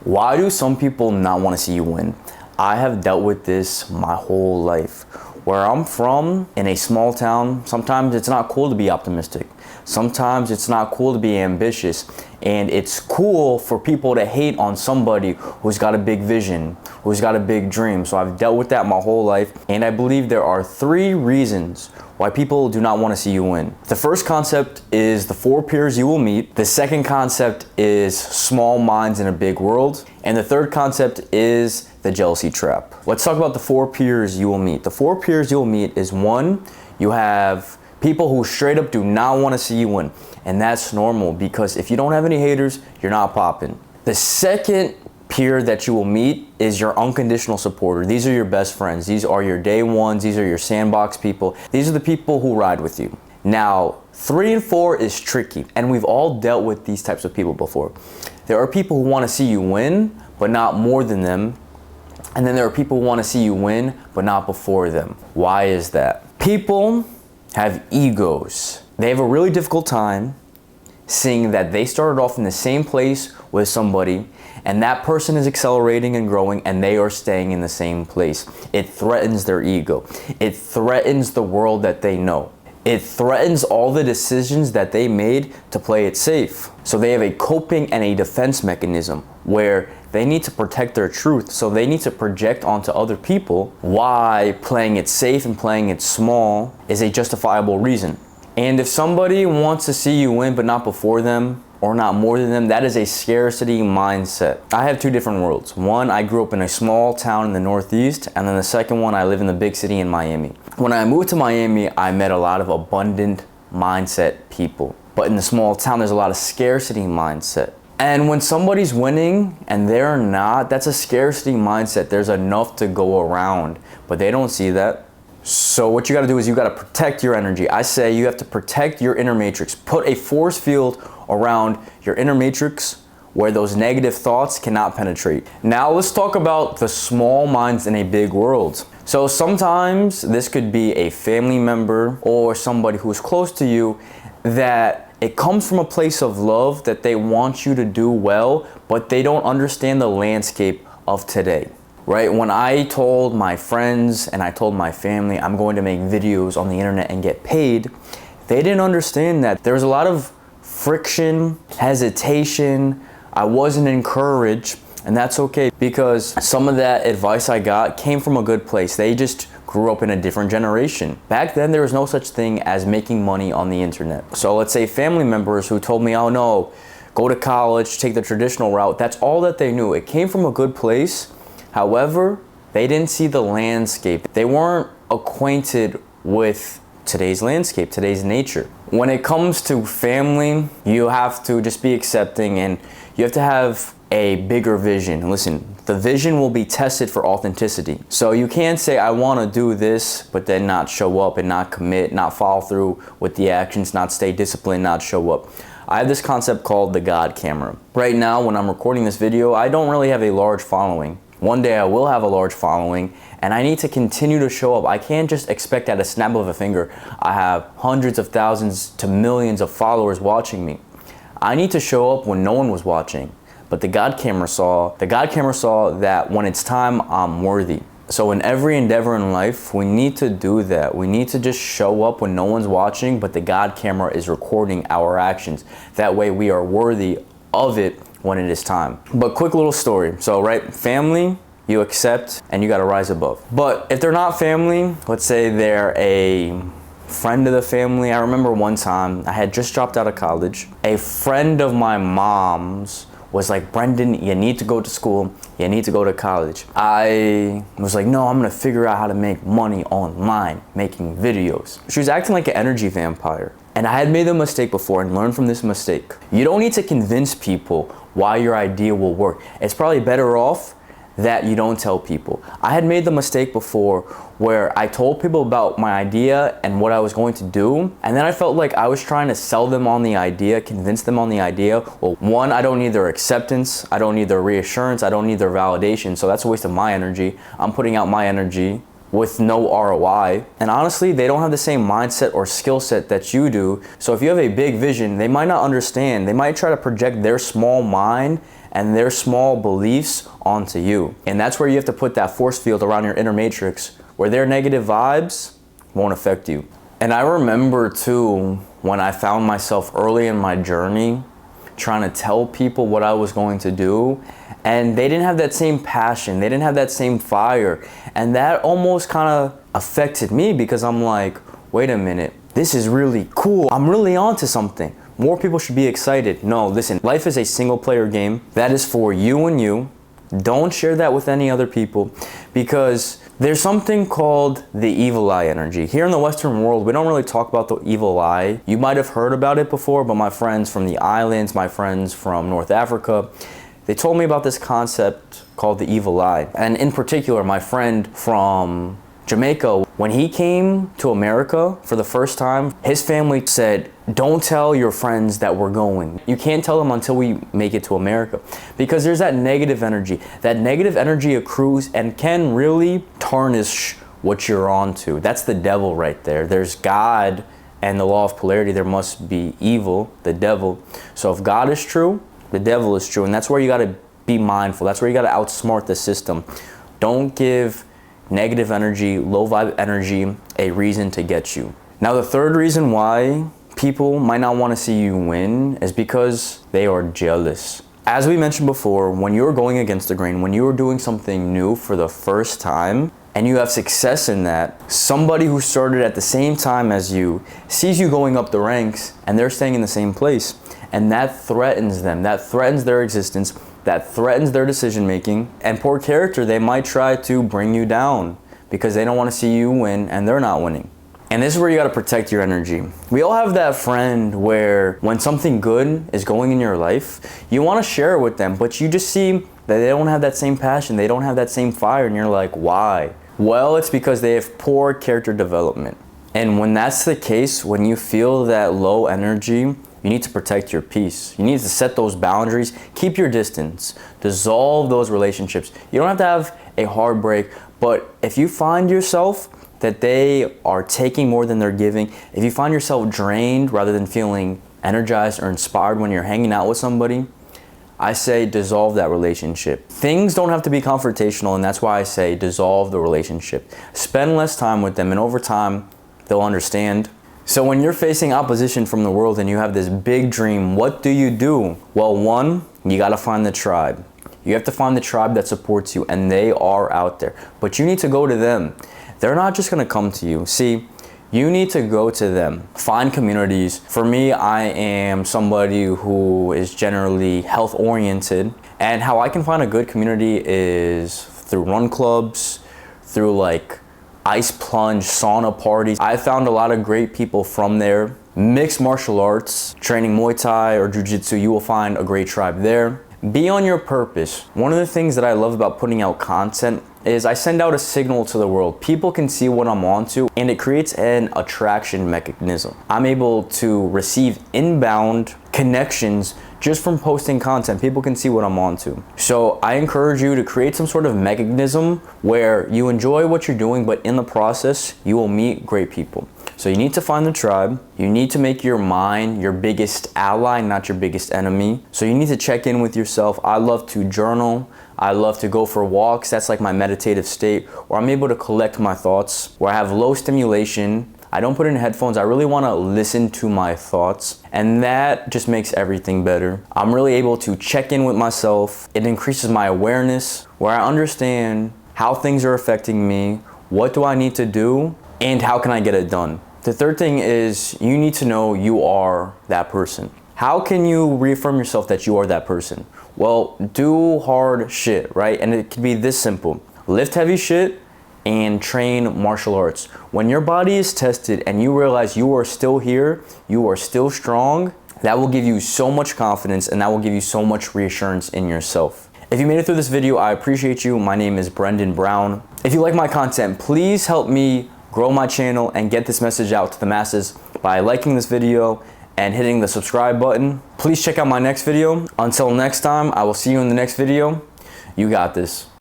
Why do some people not want to see you win? I have dealt with this my whole life. Where I'm from, in a small town, sometimes it's not cool to be optimistic. Sometimes it's not cool to be ambitious. And it's cool for people to hate on somebody who's got a big vision, who's got a big dream. So I've dealt with that my whole life. And I believe there are 3 reasons why people do not want to see you win. The first concept is the 4 peers you will meet. The second concept is small minds in a big world. And the third concept is the jealousy trap. Let's talk about the 4 peers you will meet. The 4 peers you'll meet is 1, you have people who straight up do not want to see you win. And that's normal because if you don't have any haters, you're not popping. The second peer that you will meet is your unconditional supporter. These are your best friends. These are your day ones. These are your sandbox people. These are the people who ride with you. Now, 3 and 4 is tricky, and we've all dealt with these types of people before. There are people who want to see you win, but not more than them. And then there are people who want to see you win, but not before them. Why is that? People have egos. They have a really difficult time seeing that they started off in the same place with somebody and that person is accelerating and growing and they are staying in the same place. It threatens their ego. It threatens the world that they know. It threatens all the decisions that they made to play it safe. So they have a coping and a defense mechanism where they need to protect their truth. So they need to project onto other people why playing it safe and playing it small is a justifiable reason. And if somebody wants to see you win but not before them or not more than them, that is a scarcity mindset. I have 2 different worlds. One, I grew up in a small town in the Northeast, and then the second one, I live in the big city in Miami. When I moved to Miami, I met a lot of abundant mindset people. But in the small town, there's a lot of scarcity mindset. And when somebody's winning and they're not, that's a scarcity mindset. There's enough to go around, but they don't see that. So what you got to do is you got to protect your energy. I say you have to protect your inner matrix. Put a force field around your inner matrix where those negative thoughts cannot penetrate. Now let's talk about the small minds in a big world. So sometimes this could be a family member or somebody who's close to you that it comes from a place of love that they want you to do well, but they don't understand the landscape of today. Right? When I told my friends and I told my family I'm going to make videos on the internet and get paid, they didn't understand that there was a lot of friction, hesitation. I wasn't encouraged, and that's okay because some of that advice I got came from a good place. They just grew up in a different generation. Back then, there was no such thing as making money on the internet. So let's say family members who told me, oh no, go to college, take the traditional route. That's all that they knew. It came from a good place. However, they didn't see the landscape. They weren't acquainted with today's landscape, today's nature. When it comes to family, you have to just be accepting and you have to have a bigger vision. Listen, the vision will be tested for authenticity. So you can't say, I want to do this, but then not show up and not commit, not follow through with the actions, not stay disciplined, not show up. I have this concept called the God camera. Right now, when I'm recording this video, I don't really have a large following. One day I will have a large following and I need to continue to show up. I can't just expect at a snap of a finger. I have hundreds of thousands to millions of followers watching me. I need to show up when no one was watching. But the God camera saw that when it's time, I'm worthy. So in every endeavor in life, we need to do that. We need to just show up when no one's watching, but the God camera is recording our actions. That way we are worthy of it when it is time. But quick little story. So, right, family, you accept and you got to rise above. But if they're not family, let's say they're a friend of the family. I remember one time I had just dropped out of college. A friend of my mom's was like, Brendan, you need to go to school. You need to go to college. I was like, no, I'm going to figure out how to make money online, making videos. She was acting like an energy vampire. And I had made the mistake before and learned from this mistake. You don't need to convince people why your idea will work. It's probably better off that you don't tell people. I had made the mistake before where I told people about my idea and what I was going to do, and then I felt like I was trying to sell them on the idea, convince them on the idea. Well, one, I don't need their acceptance, I don't need their reassurance, I don't need their validation, so that's a waste of my energy. I'm putting out my energy with no ROI. And honestly, they don't have the same mindset or skill set that you do. So if you have a big vision, they might not understand. They might try to project their small mind and their small beliefs onto you. And that's where you have to put that force field around your inner matrix, where their negative vibes won't affect you. And I remember too, when I found myself early in my journey trying to tell people what I was going to do, and they didn't have that same passion, they didn't have that same fire, and that almost kind of affected me, because I'm like, wait a minute, this is really cool, I'm really onto something. More people should be excited. No, listen, life is a single player game that is for you and you. Don't share that with any other people, because there's something called the evil eye energy. Here in the Western world, we don't really talk about the evil eye. You might have heard about it before, but my friends from the islands, my friends from North Africa, they told me about this concept called the evil eye. And in particular, my friend from Jamaica, when he came to America for the first time, his family said, don't tell your friends that we're going. You can't tell them until we make it to America, because there's that negative energy. That negative energy accrues and can really tarnish what you're onto. That's the devil right there. There's God and the law of polarity. There must be evil, the devil. So if God is true, the devil is true. And that's where you got to be mindful. That's where you got to outsmart the system. Don't give negative energy, low vibe energy, a reason to get you. Now, the third reason why people might not want to see you win is because they are jealous. As we mentioned before, when you're going against the grain, when you're doing something new for the first time and you have success in that, somebody who started at the same time as you sees you going up the ranks and they're staying in the same place, and that threatens them, that threatens their existence, that threatens their decision making. And poor character, they might try to bring you down because they don't want to see you win and they're not winning. And this is where you got to protect your energy. We all have that friend where when something good is going in your life, you want to share it with them, but you just see that they don't have that same passion, they don't have that same fire, and you're like, why? Well, it's because they have poor character development. And when that's the case, when you feel that low energy, you need to protect your peace. You need to set those boundaries, keep your distance, dissolve those relationships. You don't have to have a heartbreak, but if you find yourself that they are taking more than they're giving, if you find yourself drained rather than feeling energized or inspired when you're hanging out with somebody, I say dissolve that relationship. Things don't have to be confrontational, and that's why I say dissolve the relationship. Spend less time with them, and over time, they'll understand. So when you're facing opposition from the world and you have this big dream, what do? Well, one, you gotta find the tribe. You have to find the tribe that supports you, and they are out there. But you need to go to them. They're not just gonna come to you. See, you need to go to them. Find communities. For me, I am somebody who is generally health oriented, and how I can find a good community is through run clubs, through like ice plunge, sauna parties. I found a lot of great people from there. Mixed martial arts, training Muay Thai or Jiu-Jitsu, you will find a great tribe there. Be on your purpose. One of the things that I love about putting out content is I send out a signal to the world. People can see what I'm onto, and it creates an attraction mechanism. I'm able to receive inbound connections just from posting content. People can see what I'm onto. So I encourage you to create some sort of mechanism where you enjoy what you're doing, but in the process, you will meet great people. So you need to find the tribe. You need to make your mind your biggest ally, not your biggest enemy. So you need to check in with yourself. I love to journal. I love to go for walks. That's like my meditative state, where I'm able to collect my thoughts, where I have low stimulation. I don't put in headphones. I really want to listen to my thoughts, and that just makes everything better. I'm really able to check in with myself. It increases my awareness, where I understand how things are affecting me, what do I need to do, and how can I get it done. The third thing is you need to know you are that person. How can you reaffirm yourself that you are that person? Well, do hard shit, right? And it can be this simple. Lift heavy shit and train martial arts. When your body is tested and you realize you are still here, you are still strong, that will give you so much confidence, and that will give you so much reassurance in yourself. If you made it through this video, I appreciate you. My name is Brendan Brown. If you like my content, please help me grow my channel and get this message out to the masses by liking this video and hitting the subscribe button. Please check out my next video. Until next time, I will see you in the next video. You got this.